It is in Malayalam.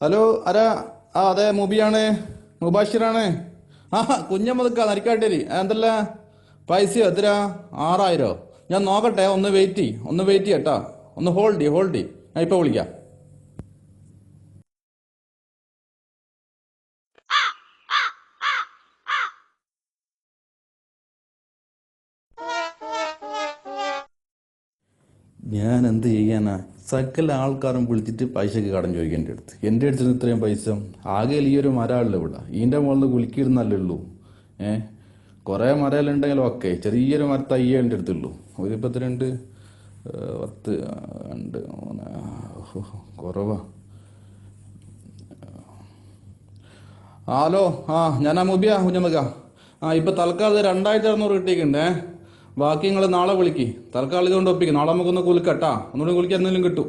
ഹലോ ആരാ? ആ അതെ, മുബിയാണ്, മുബാഷിറാണ്. ആ കുഞ്ഞമ്മദ്ക്ക നരിക്കാട്ടേരി. എന്തല്ല പൈസയോ എത്രയാ? 6000. ഞാൻ നോക്കട്ടെ, ഒന്ന് വെയിറ്റ് ചെയ്യട്ടാ. ഒന്ന് ഹോൾഡ് ഞാൻ ഇപ്പൊ വിളിക്കാം. ഞാൻ എന്ത് ചെയ്യാനാ? സകല ആൾക്കാരും വിളിച്ചിട്ട് പൈസക്ക് കടം ചോദിക്കും എൻ്റെ അടുത്ത് ഇത്രയും പൈസ ആകെ ഈ ഒരു മരമല്ലോ ഇവിടെ. ഇതിൻ്റെ മുകളിൽ കുലുക്കിയിരുന്നല്ലേ ഉള്ളൂ. കുറേ മരമെല്ലാം ഓക്കെ, ചെറിയൊരു തയ്യേ എൻ്റെ അടുത്തുള്ളൂ. ഒരു 32, 10, 2, 3 കുറവാ. ഹലോ, ഞാനാ മുബിയ കുഞ്ഞമ്മക്ക. ഇപ്പം തൽക്കാലം 2600 കിട്ടിയിട്ടുണ്ടേ. ബാക്കി നിങ്ങൾ നാളെ വിളിക്ക്. തൽക്കാലം ഇതുകൊണ്ട് ഒപ്പിക്കും. നാളെ നമുക്കൊന്ന് കുലുക്കട്ടാ, ഒന്നുകൂടി കുലിക്കാൻ എന്തെങ്കിലും കിട്ടും.